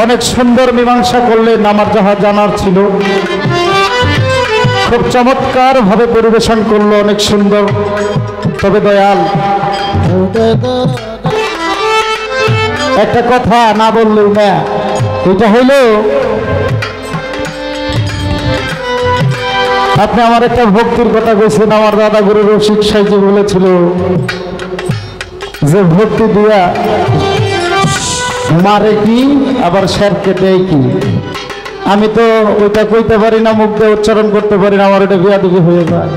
অনেক সুন্দর মীমাংসা করলেন, আমার যাহা জানার ছিল। খুব চমৎকার ভাবে পরিবেশন করলো, অনেক সুন্দর। তবে দয়াল, একটা কথা না বললেই না। এটা হইল, আপনি আমার একটা ভক্তির কথা কইছেন। আমার দাদা গুরু রসিক সাইজি বলেছিল যে ভক্তি দিয়া মারে কি আবার শেরকে দেয় কি। আমি তো ওইটা কইতে পারি না, মুখ দিয়ে উচ্চারণ করতে পারি না, আমার এটা বিয়াদবি হয়ে যায়।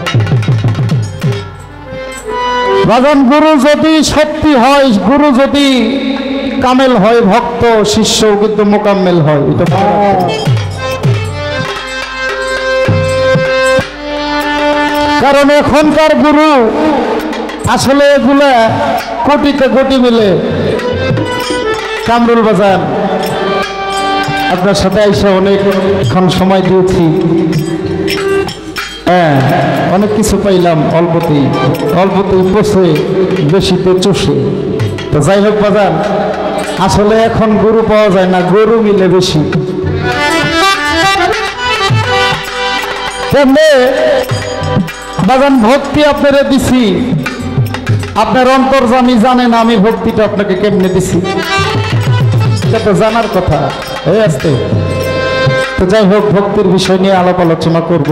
বাজান, গুরু যদি সত্যি হয়, গুরু যদি কামেল হয়, ভক্ত শিষ্য কিন্তু মোকাম্মেল হয়। এটা কারণ এখনকার গুরু আসলে এগুলা কোটিতে কোটি মিলে। কামরুল বাজার, আপনার সাথে আইসা অনেকক্ষণ সময় দিয়েছি। হ্যাঁ, অনেক কিছু পাইলাম অল্পতেই পচে, বেশিতে চষে। তো যাই হোক বাজার, আসলে এখন গরু পাওয়া যায় না, গরু মিলে বেশি। তেমনি বাজান, ভক্তি আপনারা দিছি, আপনার অন্তর্যামী জানেন আমি ভক্তিটা আপনাকে কেমনে দিছি, এটা তো জানার কথা। এই আসতে তো যাই হোক, ভক্তির বিষয় নিয়ে আলাপ আলোচনা করব।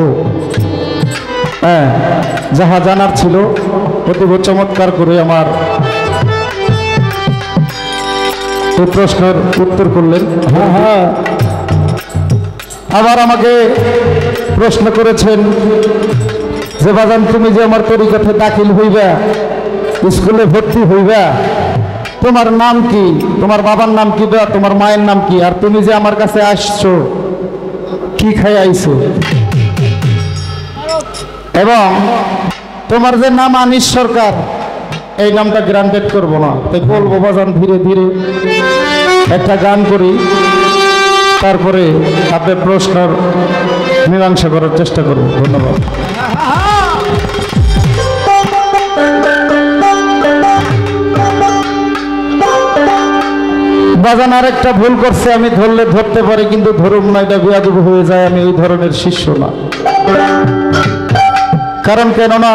হ্যাঁ, যাহা জানার ছিল অতীব চমৎকার করে আমার এই প্রশ্নের উত্তর করলেন। হ্যাঁ, আবার আমাকে প্রশ্ন করেছেন যে বাজান, তুমি যে আমার তরিকতে দাখিল হইবা, স্কুলে ভর্তি হইবা, তোমার নাম কি, তোমার বাবার নাম কি, তোমার মায়ের নাম কি, আর তুমি যে আমার কাছে আসছো কি খাই আইছো, এবং তোমার যে নাম আনিস সরকার, এই নামটা গ্রান্টেড করবো না। তাই বলবো বাজান, ধীরে ধীরে একটা গান করি, তারপরে আপনার প্রশ্নের মীমাংসা করার চেষ্টা করব। ধন্যবাদ। বাজান আরেকটা ভুল করছে, আমি ধরলে ধরতে পারি কিন্তু ধরুম না, এটা বেয়াদবি হয়ে যায়। আমি ওই ধরনের শিষ্য না। কারণ কেননা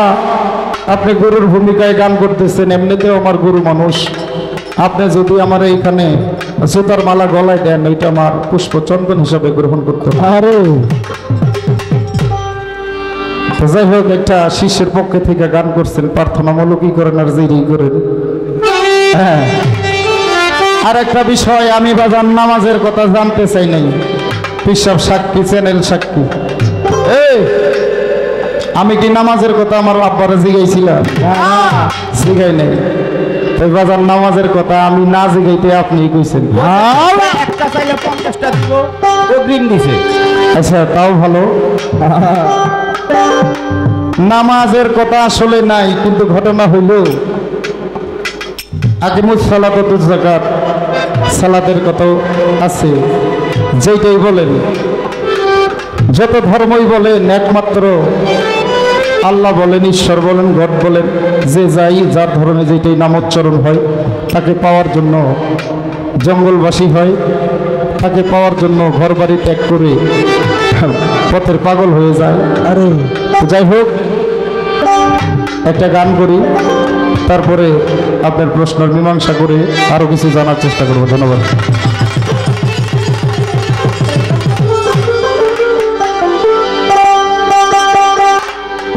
আপনি গুরুর ভূমিকায় গান করতেছেন, এমনিতেও আমার গুরু মানুষ। আপনি যদি আমার এইখানে জুতার মালা গলায় দেন, ওইটা আমার পুষ্প চন্দন হিসাবে গ্রহণ করতে পারে। যাই হোক, একটা শিষ্যের পক্ষে থেকে গান করছেন, প্রার্থনামূলকই করেন আর যেই করেন। হ্যাঁ, আর একটা বিষয়, আমি বাজান নামাজের কথা জানতে চাই নাই। পিসাব সাক্ষী, চ্যানেল সাক্ষী। আমি কি নামাজের কথা আমার আব্বারে জিগাইছিলাম? জিগাই নাই। তাই বাজান, নামাজের কথা আমি না জিগাইতে আপনি কইছেন। আচ্ছা, তাও ভালো। নামাজের কথা আসলে নাই, কিন্তু ঘটনা হইল আকিমুস সালাত ওয়াতুজ যাকাত, সালাতের কথাও আছে। যেইটাই বলেন, যত ধর্মই বলেন, একমাত্র আল্লাহ বলেন, ঈশ্বর বলেন, গড বলেন, যে যাই যার ধর্মে যেটাই নামোচ্চারণ হয়, তাকে পাওয়ার জন্য জঙ্গলবাসী হয়, তাকে পাওয়ার জন্য ঘর বাড়ি ত্যাগ করে পথের পাগল হয়ে যায়। আরে যাই হোক, একটা গান করি, তারপরে আপনার প্রশ্নের মীমাংসা করে আরো কিছু জানার চেষ্টা করব। ধন্যবাদ।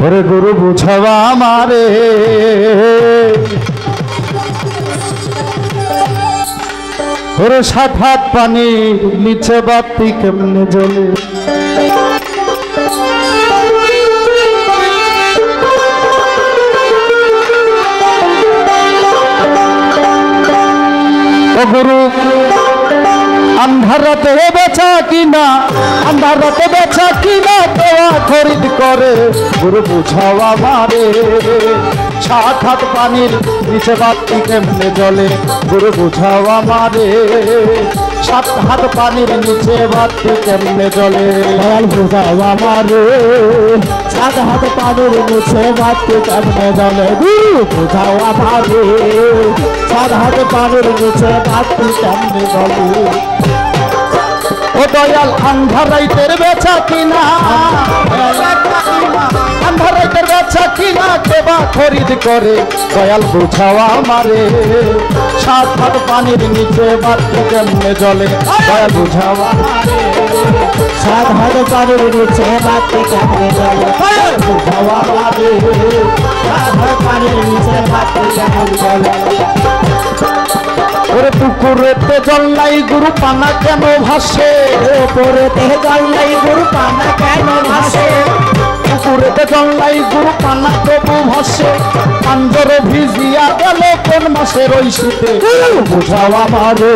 ওরে গুরু বুঝাবা আমারে, ওরে 7 হাত পানি নিচে বাতি কেমনে জ্বলে, ও গুরু আন্ধার রাতে বেচা কিনা, আন্ধার রাতে বেচা কিনা দেওয়া খরিদ করে, গুরু বুঝাও আমারে। 7 হাত পানির নিচে বাতি কেমনে জ্বলে, গুরু বুঝাও আমারে। 7 হাত পানির নিচে বাতি কেমনে জ্বলে, বুঝাও আমারে। 7 হাত পানির নিচে বাতি কেমনে জ্বলে, গুরু বুঝাও আমারে। 7 হাত পানির নিচে বাতি কেমনে জ্বলে। ও দয়াল আন্ধার রাইতের বেচা কিনা, আন্ধার রাইতের বেচা কিনা কেবা খরিদ করে, দয়াল বুঝাও আমারে। সাত হাত পানির নিচে বাতি কেমনে জ্বলে, দয়াল বুঝাও আমারে। সাত হাত পানির নিচে বাতি কেমনে জ্বলে, দয়াল বুঝাও আমারে। সাত হাত পানির নিচে বাতি কেমনে জ্বলে। ওরে পুকুরেতে জল নাই গুরু পানা কেন ভাসে, পুকুরেতে জল নাই গুরু পানা কেন ভাসে, পুকুরেতে জল নাই গুরু পানা তবু ভাসে, পাঞ্জর ভিজিয়া গেল কোন মাসের ওই শীতে, বুঝাও আমারে।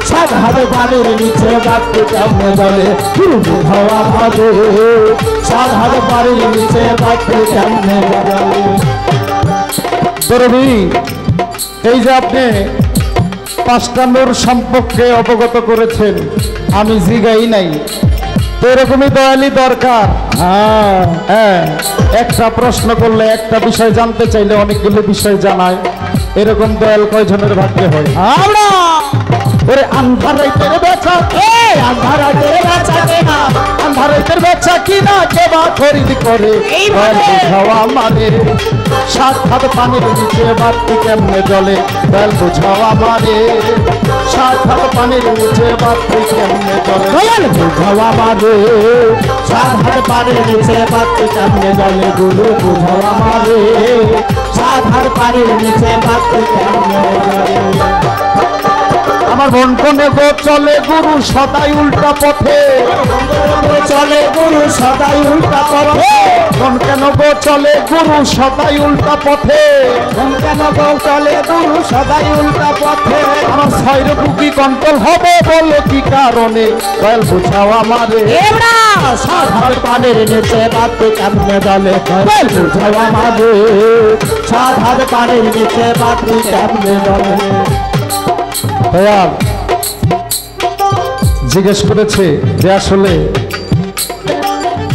সাত হাত পানির নিচে বাতি কেমনে জ্বলে, বুঝাও আমারে। সাত হাত পানির নিচে বাতি কেমনে জ্বলে। দরবি এই যে আপনি পাঁচটা নূর সম্পর্কে অবগত করেছেন, আমি জিগাই নাই, তো এরকমই দয়ালি দরকার। হ্যাঁ, একটা প্রশ্ন করলে একটা বিষয় জানতে চাইলে অনেকগুলো বিষয় জানায়, এরকম দয়াল কয়জনের ভাগ্যে হয়? আমরা ওরে আন্ধার রাইতের বেচা, আন্ধার রাতের বেচা কিনা, আন্ধার রাইতের বেচা কিনা কেবা খরিদ করে, দয়াল বুঝাও আমারে। সাত হাত পানির নিচে বাতি কেমনে জ্বলে, দয়াল বুঝাও আমারে। সাত হাত পানির নিচে বাতি কেমনে জ্বলে, দয়াল বুঝাও আমারে। সাত হাত পানির নিচে বাতি কেমনে জ্বলে, গুরু বুঝাও আমারে। সাত হাত পানির নিচে বাতি কেমনে জ্বলে। আমার মন কোনে গো চলে গুরু সদাই উল্টা পথে, চলে গুরু সদাই উল্টা পথে, মন কেন গো চলে গুরু সদাই উল্টা পথে, কেন গো চলে গুরু সদাই উল্টা পথে। আমার ছয়ের বুকি কন্ট্রোল হবে বলো কি কারণে, দয়াল বুঝাও আমারে। এমরা সাত হাত পানির নিচে বাতি কেমনে জ্বলে, দয়াল বুঝাও আমারে। সাত হাত পানির নিচে বাতি কেমনে জ্বলে। দয়াল জিজ্ঞেস করেছে যে আসলে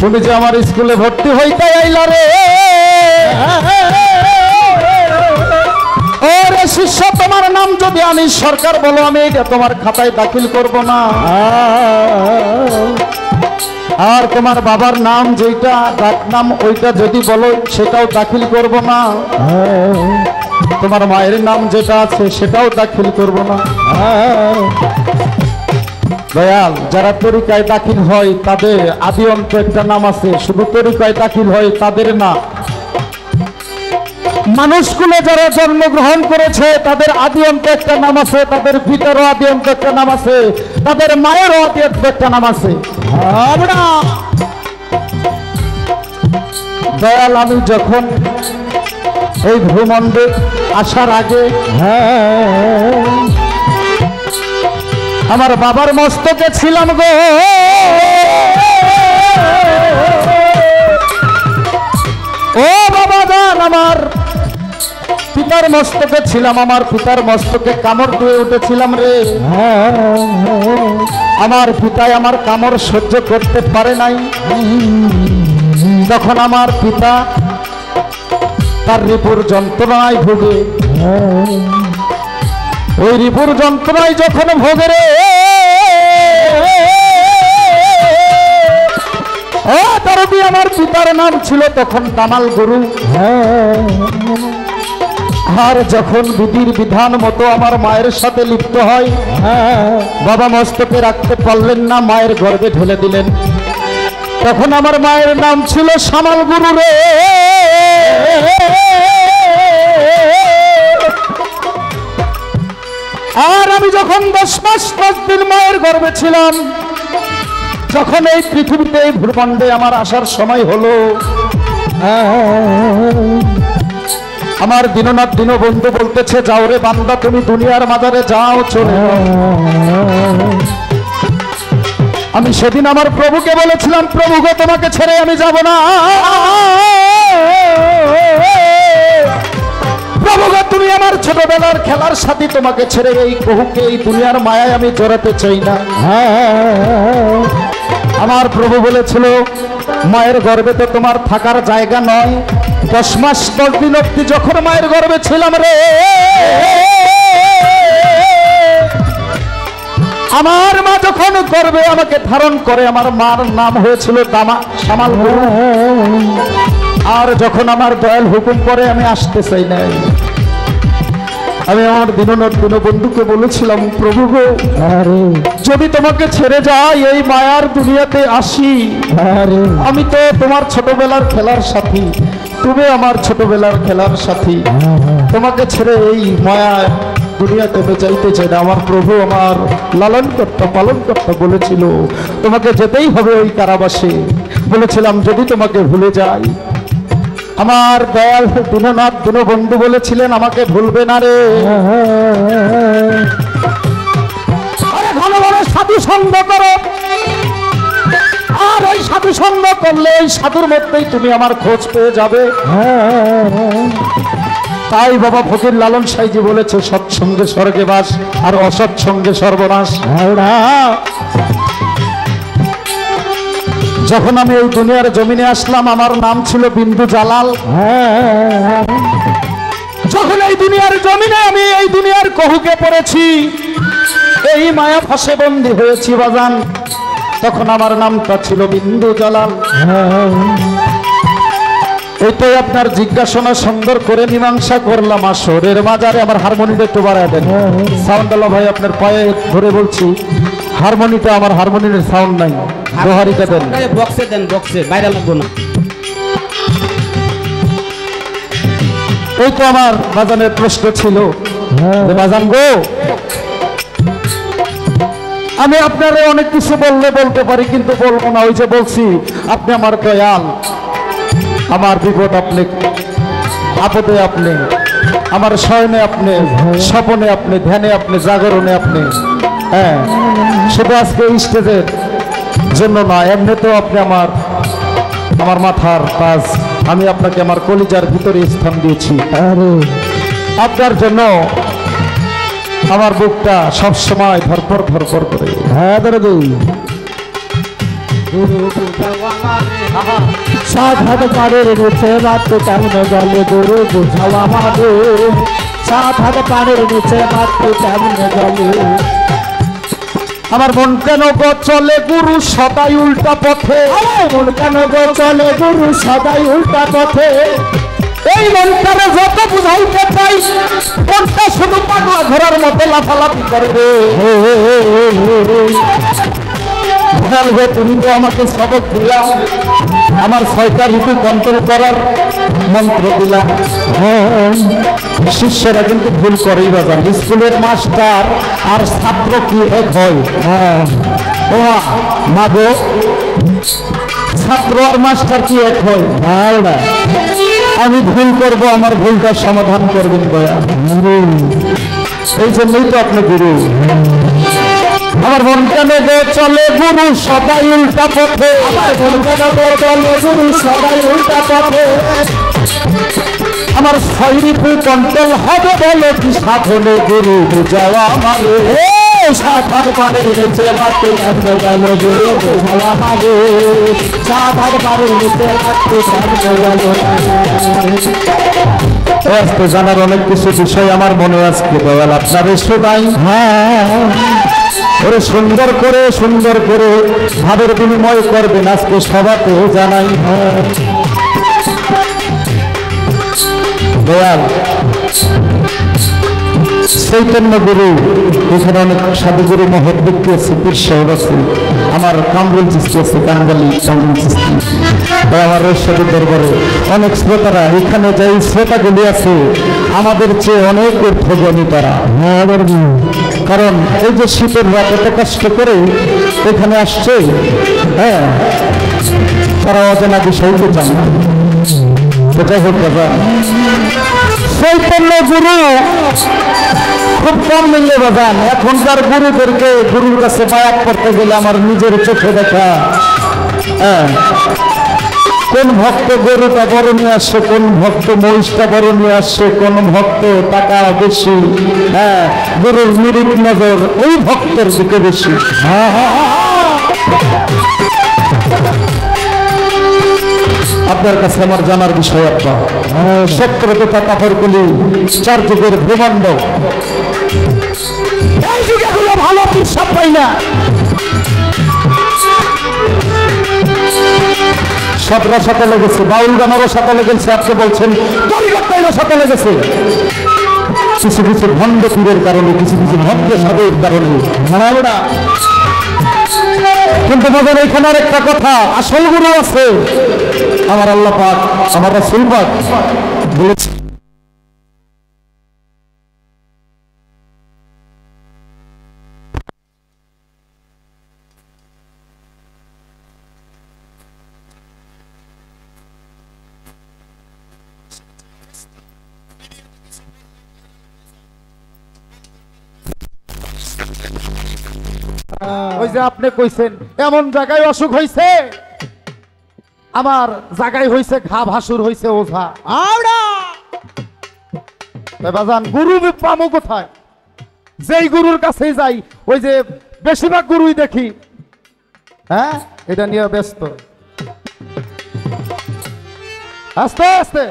তুমি যে আমার স্কুলে ভর্তি হইতে আইলা রে, ওরে শিষ্য তোমার নাম যদি আমি সরকার বলো, আমি এটা তোমার খাতায় দাখিল করব না। আর তোমার বাবার নাম যেটা ডাক নাম ওইটা যদি বলো সেটাও দাখিল করব না। তোমার মায়ের নাম যেটা আছে সেটাও দাখিল করব না। দয়াল যারা তরিকায় দাখিল হয় তাদের আদি অন্ত একটা নাম আছে, শুধু তরিকায় দাখিল হয় তাদের না, মানুষগুলো যারা জন্মগ্রহণ করেছে তাদের আদি অন্ত একটা নাম আছে, তাদের পিতারও আদি অন্ত একটা নাম আছে, তাদের মায়েরও আদি অন্ত একটা নাম আছে। দয়াল আমি যখন এই ভূমণ্ডে আসার আগে আমার বাবার মস্তকে ছিলাম গো, ও বাবা জান, আমার পিতার মস্তকে ছিলাম, আমার পিতার মস্তকে কামড় দিয়ে উঠেছিলাম রে। আমার পিতায় আমার কামড় সহ্য করতে পারে নাই, তখন আমার পিতা তার রিপুর যন্ত্রণায় ভোগে, ওই রিপুর যন্ত্রণায় যখন ভোগে রে, ও তার আমার পিতার নাম ছিল তখন কামাল গুরু। আর যখন বিধির বিধান মতো আমার মায়ের সাথে লিপ্ত হয়, বাবা মস্তকে রাখতে পারলেন না, মায়ের গর্ভে ঢেলে দিলেন, তখন আমার মায়ের নাম ছিল সামাল গুরু রে। আর আমি যখন 10 মাস 10 দিন মায়ের গর্ভে ছিলাম, যখন এই পৃথিবীতে এই ভূখণ্ডে আমার আসার সময় হলো, আমার দীননাথ দীনবন্ধু বলতেছে, যাও রে বান্দা তুমি দুনিয়ার মাজারে যাও, চলে। আমি সেদিন আমার প্রভুকে বলেছিলাম, প্রভু গো তোমাকে ছেড়ে আমি যাব না, প্রভু গো তুমি আমার ছোটবেলার খেলার সাথী, তোমাকে ছেড়ে এই বহুকে এই দুনিয়ার মায়ায় আমি জড়াতে চাই না। আমার প্রভু বলেছিল, মায়ের গর্ভে তো তোমার থাকার জায়গা নয়। 10 মাস 10 দিন অব্দি যখন মায়ের গর্ভে ছিলাম রে, আমার মা যখন গর্ভে আমাকে ধারণ করে আমার মার নাম হয়েছিল সামাল গরু। আর যখন আমার দয়াল হুকুম করে আমি আসতে চাই নাই, আমি আমার দীনবন্ধুকে বলেছিলাম, প্রভু গো, যদি তোমাকে ছেড়ে যাই এই মায়ার দুনিয়াতে আসি, আমি তো তোমার ছোটবেলার খেলার সাথী, তুমি আমার ছোটবেলার খেলার সাথী, তোমাকে ছেড়ে এই মায়া দুনিয়াতে বেচাইতে চাই না। আমার প্রভু আমার লালন কর্তা পালন কর্তা বলেছিল তোমাকে যেতেই হবে ওই কারাবাসে। বলেছিলাম যদি তোমাকে ভুলে যাই, আমার দয়াল দীননাথ দীনবন্ধু বলেছিলেন আমাকে ভুলবে না রে। ঘন ঘন সাধু সঙ্গ করো, আর ওই সাধু সঙ্গ করলে ওই সাধুর মধ্যেই তুমি আমার খোঁজ পেয়ে যাবে। তাই বাবা ফকির লালন সাইজি বলেছে, সৎসঙ্গে স্বর্গে বাস আর অসৎসঙ্গে সর্বনাশ। যখন আমি এই দুনিয়ার জমিনে আসলাম আমার নাম ছিল বিন্দু জালাল। যখন এই দুনিয়ার জমিনে আমি এই দুনিয়ার কহুকে পড়েছি, এই মায়া ফাঁসে বন্দী হয়েছি বাজান, তখন আমার নামটা ছিল বিন্দু জালাল। এটাই আপনার জিজ্ঞাসনা সুন্দর করে মীমাংসা করলাম আসরের বাজারে। আমার হারমোনিটা একটু বাড়ায় দেন সাউন্ড আল্লাহ ভাই, আপনার পায়ে ধরে বলছি, হারমোনিটা আমার হারমোনিয়ামের সাউন্ড নাই, দোহারিটা দেন, বক্সে দেন, বক্সে বাইরে লাগবো না। এই তো আমার বাজানের প্রশ্ন ছিল, বাজান গো, আমি আপনারে অনেক কিছু বলতে পারি কিন্তু বলবো না। ওই যে বলছি আপনি আমার দয়াল, আমার বিপদ আপনি, আপদে আপনি, আমার শয়নে আপনি, স্বপনে আপনি, ধ্যানে আপনি, জাগরণে আপনি। হ্যাঁ, শুধু আজকে স্টেজের জন্য না, এমনিতেও আপনি আমার মাথার তাজ। আমি আপনাকে আমার কলিজার ভিতরে স্থান দিয়েছি। আপনার জন্য আমার বুকটা সবসময় ধরপর ধরপর করে। হ্যাঁ দাদা, সাধার পাড়ের নিচে মাত্র কেমন জলে গুরু বুঝাও আমারে, সাধার পাড়ের নিচে মাত্র কেমন জলে। আমার মন কেন গো চলে গুরু সদাই উল্টা পথে, মন কেন গো চলে গুরু সদাই উল্টা পথে। এই মনটারে যত বুঝাইতে চাই, মনটা শুধু পাগলা ঘোড়ার মতো লাফালাফি করবে। তুমি তো আমাকে সবক দিলাম, আমার 6টা ঋতু কন্ট্রোল করার মন্ত্র দিলাম। শিষ্যরা কিন্তু ভুল করেই বাজান, স্কুলের মাস্টার আর ছাত্র কি এক হয়? মা গো, ছাত্র আর মাস্টার কি এক হয়? না, আমি ভুল করব, আমার ভুলটার সমাধান করবেন দয়া। এই জন্যই তো আপনি গুরু। আমার মন কেন গো চলে গুরু সদাই উল্টা পথে, আমার মন কেন গো চলে গুরু সদাই উল্টা পথে। আমার 6 ঋতু কন্ট্রোল হবে বলে কি সাধনে গুরু বুঝাওয়া আমারে। সাধার পাড়ের নিচে মাত্র কেমন জলে গুরু বুঝাও আমারে, সাধার পাড়ের নিচে মাত্র কেমন জলে। আজকে জানার অনেক কিছু বিষয় আমার মনে আজকে দয়াল আপনার শোনাই। ওরে সুন্দর করে ভাবের বিনিময় করবেন আজকে সবাতে জানাই। দয়াল চৈতন্য গুরু, এখানে অনেক সাধুগুরু মহৎ ব্যক্তি আছে, পীর সাহেব আছে, আমার কামরুল চিস্তি আছে, কাঙ্গালি কামরুল চিস্তি, আমার রশিদের দরবারে অনেক শ্রোতারা, এখানে যে শ্রোতাগুলি আছে আমাদের চেয়ে অনেক ঊর্ধ্বগামী তারা। কারণ এই যে শীতের রাত এত কষ্ট করে এখানে আসছে, হ্যাঁ, তারা অজানা বিষয়কে জানে। যাই হোক বাবা, চৈতন্য গুরু খুব কম মিললে বাজান। এখনকার গুরুদেরকে গুরুর কাছে বায়াত করতে গেলে আমার নিজের চোখে দেখা, হ্যাঁ, কোন ভক্ত গরুটা বড় নিয়ে আসছে, কোন ভক্ত মহিষটা বড় নিয়ে আসছে, কোন ভক্ত টাকা বেশি, হ্যাঁ, গুরুর নিরিখ নজর ওই ভক্তের দিকে বেশি। আপনার কাছে আমার জানার বিষয় একটা, সত্তর তথা কাপড়গুলি 4 যুগের ব্রহ্মাণ্ড, এই যুগে ভালো পিসাব পাই না সবরা সাথে লেগেছে, বাউল গানেরও সাথে লেগেছে, আপনি বলছেন তরিকতেরও সাথে লেগেছে। কিছু কিছু ভণ্ড পীরের কারণে, কিছু কিছু ভণ্ড সাধুর কারণে, কিন্তু মজার এখানে একটা কথা, আসল গুরু আছে আমার আল্লাহ পাক, আমার রাসূল পাক বলেছে। ওই যে আপনি কইছেন এমন জায়গায় অসুখ হইছে, আমার জায়গায় হইছে ঘা, ভাসুর হইছে ওঝা। বাজান গুরু পামো কোথায়? যেই গুরুর কাছে যাই, ওই যে বেশিরভাগ গুরুই দেখি হ্যাঁ এটা নিয়ে ব্যস্ত। আস্তে আস্তে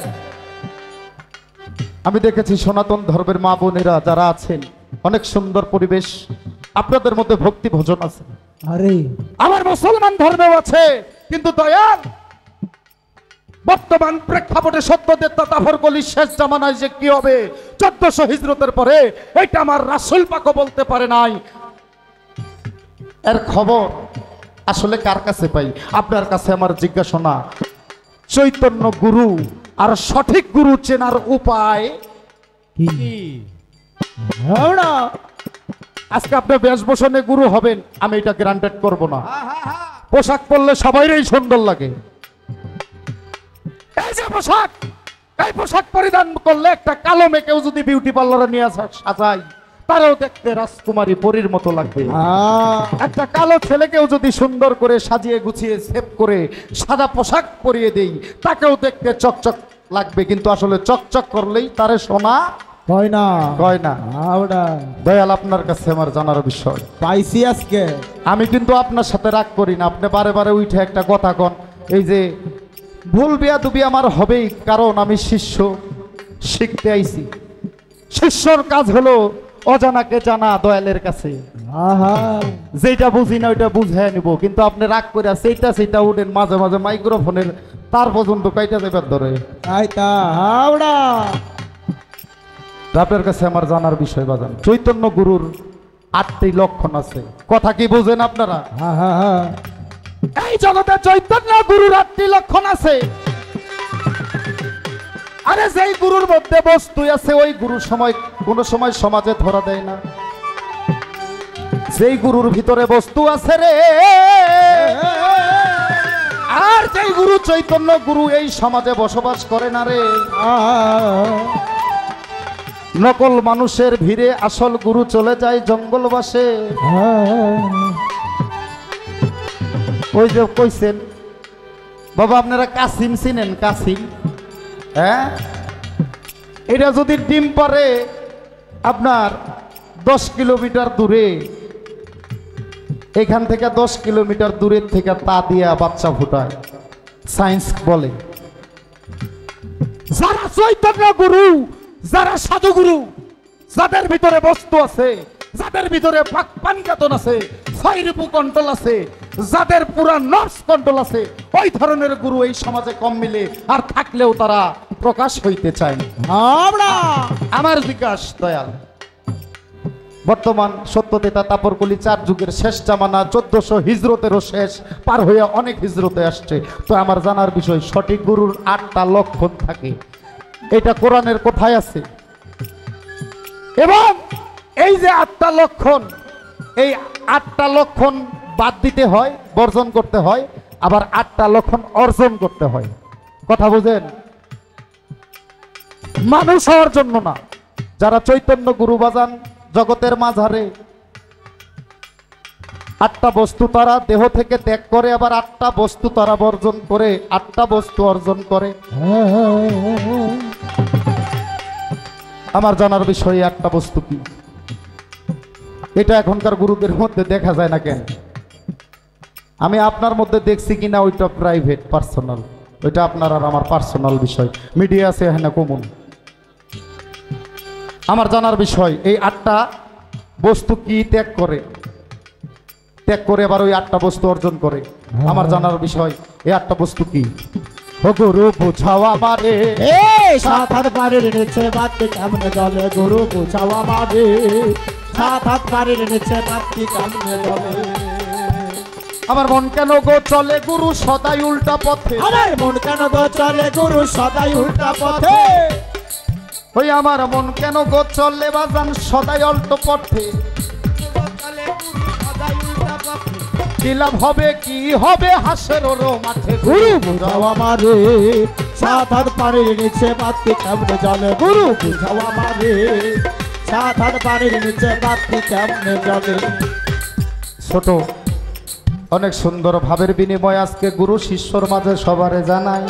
আমি দেখেছি সনাতন ধর্মের মা বোনেরা যারা আছেন, অনেক সুন্দর পরিবেশ, আপনাদের মধ্যে ভক্তি ভজন আছে, আরে আমার মুসলমান ধর্মেও আছে। কিন্তু দয়াল বর্তমান প্রেক্ষাপটে সত্যদের তাতাফর কলির শেষ জামানায় যে কি হবে 1400 হিজরতের পরে, এটা আমার রাসূল পাকও বলতে পারে নাই। এর খবর আসলে কার কাছে পাই? আপনার কাছে আমার জিজ্ঞাসা। চৈতন্য গুরু আর সঠিক গুরু চেনার উপায় কি? আজকে আপনি বেশভূষণে গুরু হবেন, আমি এটা গ্রান্টেড করব না। পোশাক পরলে সবাইরই সুন্দর লাগে। এই যে পোশাক, এই পোশাক পরিধান করলে একটা কালো মেয়েকেও যদি বিউটি পার্লারে নিয়ে সাজাই, তারও দেখতে রাজকুমারী পরীর মতো লাগবে। একটা কালো ছেলেকেও যদি সুন্দর করে সাজিয়ে গুছিয়ে সেভ করে সাদা পোশাক পরিয়ে দেই, তাকেও দেখতে চকচক লাগবে। কিন্তু আসলে চকচক করলেই তারে সোনা হয় না, হয় না। দয়াল আপনার কাছে আমার জানার বিষয় পাইছি আজকে। আমি কিন্তু আপনার সাথে রাগ করি না, আপনি বারে বারে উঠে একটা কথা কন। এই যে ভুল বেয়াদবি আমার হবেই, কারণ আমি শিষ্য, শিখতে আইছি। শিষ্যর কাজ হলো অজানাকে জানা দয়ালের কাছে। যেটা বুঝি না ওইটা বুঝে নিব, কিন্তু আপনি রাগ করে সেইটা উঠেন, মাঝে মাঝে মাইক্রোফোনের তার পর্যন্ত কাইটা দেবার ধরে। আপনার কাছে আমার জানার বিষয় বাজান, চৈতন্য গুরুর 8টি লক্ষণ আছে। কথা কি বুঝেন আপনারা? এই জগতে চৈতন্য গুরুর 8টি লক্ষণ আছে। আরে যেই গুরুর মধ্যে বস্তু আছে, ওই গুরু কোন সময় সমাজে ধরা দেয় না। যেই গুরুর ভিতরে বস্তু আছে রে, আর যেই গুরু চৈতন্য গুরু এই সমাজে বসবাস করে না রে। নকল মানুষের ভিড়ে আসল গুরু চলে যায় জঙ্গলবাসে। ওই যে কইছেন বাবা, আপনারা কাসিম চিনেন? কাসিম, হ্যাঁ, এটা যদি ডিম পারে আপনার 10 কিলোমিটার দূরে, এখান থেকে 10 কিলোমিটার দূরের থেকে তা দিয়া বাচ্চা ফুটায়, সায়েন্স বলে। যারা চৈতন্য গুরু, যারা সাধুগুরু, যাদের ভিতরে বস্তু আছে, যাদের ভিতরে পানকাতন আছে, ছয়রূপু কন্ট্রোল আছে, যাদের পুরা নর্স কন্ট্রোল আছে, ওই ধরনের গুরু এই সমাজে কম মিলে, আর থাকলেও তারা প্রকাশ হইতে চায় না। আমার জিজ্ঞাস দয়াল, বর্তমান সত্যতেতা তাপরকলি 4 যুগের শেষ জামানা, 1400 হিজরতেরও শেষ পার হয়ে অনেক হিজরতে আসছে। তো আমার জানার বিষয়, সঠিক গুরুর 8টা লক্ষণ থাকে, এটা কোরআনের কোথায় আছে? এবং এই যে 8টা লক্ষণ, এই 8টা লক্ষণ বাদ দিতে হয়, বর্জন করতে হয়, আবার 8টা লক্ষণ অর্জন করতে হয়। কথা বুঝেন? মানুষ হওয়ার জন্য না। যারা চৈতন্য গুরু বাজান জগতের মাঝারে, 8টা বস্তু তারা দেহ থেকে ত্যাগ করে, আবার 8টা বস্তু তারা বর্জন করে, 8টা বস্তু অর্জন করে। আমার জানার বিষয়ে 8টা বস্তু কি, এটা এখনকার গুরুদের মধ্যে দেখা যায় না কেন? আমি আপনার মধ্যে দেখছি কিনা ওইটা প্রাইভেট, পার্সোনাল, ওইটা আপনার আর আমার পার্সোনাল বিষয়। মিডিয়া আছে হ্যাঁ কমন। আমার জানার বিষয়, এই 8টা বস্তু কি ত্যাগ করে? ত্যাগ করে আবার ওই 8টা বস্তু অর্জন করে। আমার জানার বিষয় এই 8টা বস্তু কি? ও গুরু বুঝাও আমারে, এই 7 হাত পানির নিচে বাতি কেমনে জলে, গুরু বুঝাও আমারে, 7 হাত পানির নিচে বাতি কেমনে জলে। আমার মন কেন গো চলে গুরু সদাই উল্টা পথে, আমার মন কেন গো চলে গুরু সদাই উল্টা পথে, ওই আমার মন কেন গো চলে বাজান সদাই উল্টো পথে। কি লাভ হবে কি হবে হাসের মাঠে, গুরু বুঝাও আমারে, 7 হাত পানির নিচে বাতি কেমনে জলে, গুরু বুঝাও আমারে, 7 হাত পানির নিচে বাতি কেমনে জলে। ছোট অনেক সুন্দর ভাবের বিনিময় আজকে গুরু শিষ্যর মাঝে সবারে জানাই।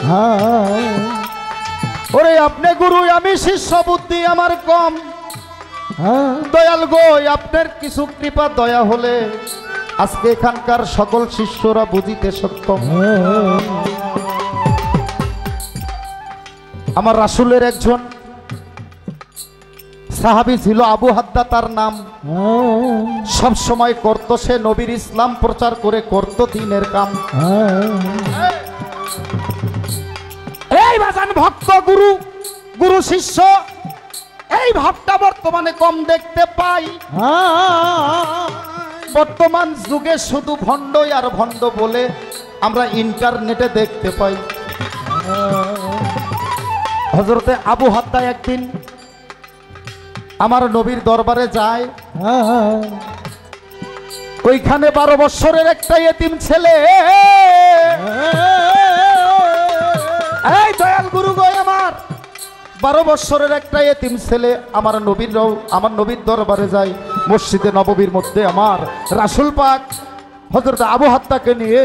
ওরে আপনি গুরু আমি শিষ্য, বুদ্ধি আমার কম, দয়াল গো আপনার কিছু কৃপা দয়া হলে আজকে এখানকার সকল শিষ্যরা বুঝিতে সক্ষম। আমার রাসূলের একজন সাহাবী ছিল আবু হাদ্দা তার নাম। সব সময় করত সে নবীর ইসলাম প্রচার করে করত দ্বীনের কাম। এই বাজান ভক্ত গুরু গুরু শিষ্য এই ভাবটা বর্তমানে কম দেখতে পাই। বর্তমান যুগে শুধু ভণ্ডই আর ভণ্ড বলে আমরা ইন্টারনেটে দেখতে পাই। হযরতে আবু হাদ্দা একদিন আমার নবীর দরবারে যায়। ওইখানে 12 বছরের একটা এতিম ছেলে, এই দয়াল গুরু গো আমার 12 বছরের একটা এতিম ছেলে আমার নবীর দরবারে যায়। মসজিদে নববীর মধ্যে আমার রাসূল পাক হযরত আবু হাদ্দাকে নিয়ে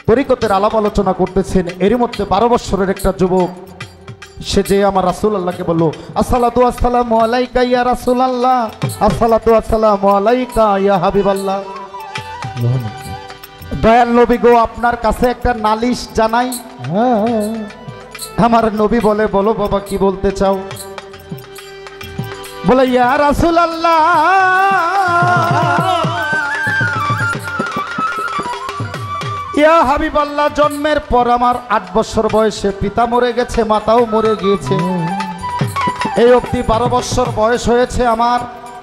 তরিকতের আলাপ আলোচনা করতেছেন। এরই মধ্যে 12 বছরের একটা যুবক সে যে আমার রাসূলুল্লাহকে বলল, আসসালাতু আসসালামু আলাইকা ইয়া রাসূলুল্লাহ, আসসালাতু আসসালামু আলাইকা ইয়া হাবিবাল্লাহ। দয়াল নবী গো আপনার কাছে একটা নালিশ জানাই। আমার নবী বলে, বলো বাবা কি বলতে চাও? বলে ইয়া রাসূলুল্লাহ ইয়া হাবিবাল্লাহ, জন্মের পর আমার 8 বছর বয়সে পিতা মরে গেছে, মাতাও মরে গিয়েছে। এই অবধি 12 বছর বয়স হয়েছে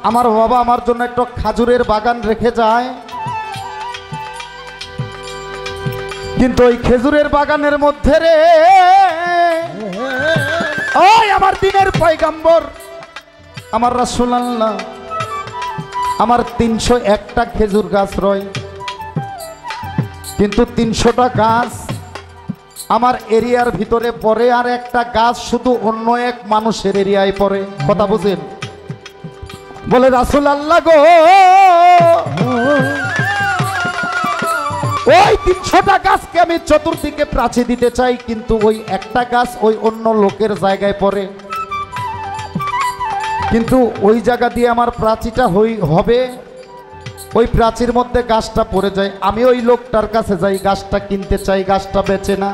আমার বাবা আমার জন্য একটা খাজুরের বাগান রেখে যায়। কিন্তু ওই খেজুরের বাগানের মধ্যে রে ওই আমার দিনের পয়গম্বর আমার রাসূলুল্লাহ আমার 301টা খেজুর গাছ রয়। কিন্তু 300টা গাছ আমার এরিয়ার ভিতরে পড়ে, আর একটা গাছ শুধু অন্য এক মানুষের এরিয়ায় পড়ে। কথা বুঝেন? বলে রাসূলুল্লাহ গো ওই 300টা গাছকে আমি চতুর্দিকে প্রাচীর দিতে চাই, কিন্তু ওই একটা গাছ ওই অন্য লোকের জায়গায় পড়ে। কিন্তু ওই জায়গা দিয়ে আমার প্রাচীরটা হবে, ওই প্রাচীর মধ্যে গাছটা পড়ে যায়। আমি ওই লোকটার কাছে যাই, গাছটা কিনতে চাই, গাছটা বেচে না।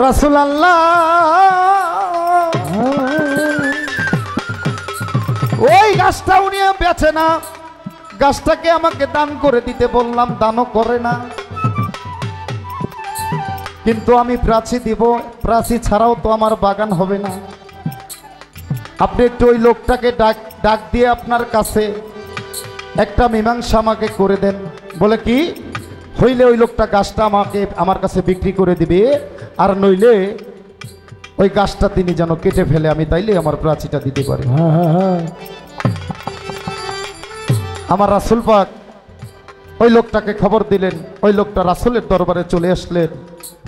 রাসূলুল্লাহ ওই গাছটা উনি বেচে না, গাছটাকে আমাকে দান করে দিতে বললাম, দানও করে না। কিন্তু আমি প্রাচীর দিব, প্রাচীর ছাড়াও তো আমার বাগান হবে না। আপনি একটু ওই লোকটাকে ডাক দিয়ে আপনার কাছে একটা মীমাংসা আমাকে করে দেন। বলে কি হইলে ওই লোকটা গাছটা আমার কাছে বিক্রি করে দিবে, আর নইলে ওই গাছটা তিনি যেন কেটে ফেলে, আমি তাইলে আমার প্রাচীরটা দিতে পারি। আমার রাসূল পাক ওই লোকটাকে খবর দিলেন। ওই লোকটা রাসূলের দরবারে চলে আসলেন,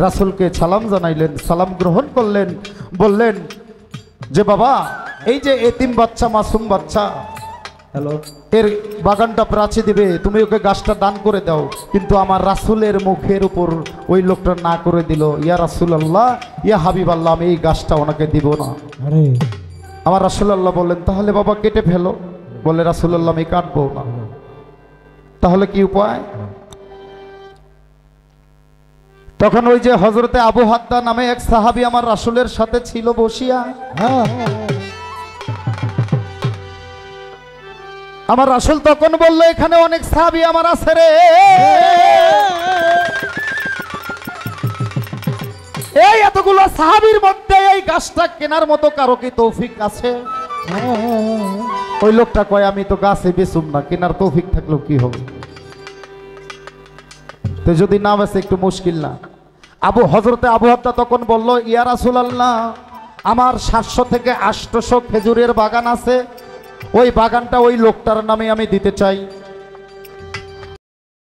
রাসূলকে সালাম জানাইলেন, সালাম গ্রহণ করলেন, বললেন যে বাবা এই যে এতিম বাচ্চা, মাসুম বাচ্চা, হ্যালো, এর বাগানটা প্রাচীর দিবে, তুমি ওকে গাছটা দান করে দাও। কিন্তু আমার রাসূলের মুখের উপর ওই লোকটা না করে দিল, ইয়া রাসূলুল্লাহ ইয়া হাবিবাল্লাহ, আমি এই গাছটা ওনাকে দিব না। আমার রাসূলুল্লাহ বললেন তাহলে বাবা কেটে ফেলো। বলে রাসূলুল্লাহ আমি কাটবো না। তাহলে কি উপায়? তখন ওই যে হযরতে আবু হাদ্দা নামে এক সাহাবী আমার রাসূলের সাথে ছিল বসিয়া, আমার রাসূল তখন বলল এখানে অনেক সাহাবী আমার আছে রে, এই এতগুলো সাহাবীর মধ্যে এই গাছটা কেনার মতো কারো কি তৌফিক আছে? ওই লোকটা কয় আমি তো গাছে বেচুম না, কেনার তৌফিক থাকলেও কি হবে? তো যদি না বেচে একটু মুশকিল না? হযরতে আবু হাফসা তখন বলল ইয়া রাসূলুল্লাহ, আমার 700 থেকে 800 খেজুরের বাগান আছে, ওই বাগানটা ওই লোকটার নামে আমি দিতে চাই।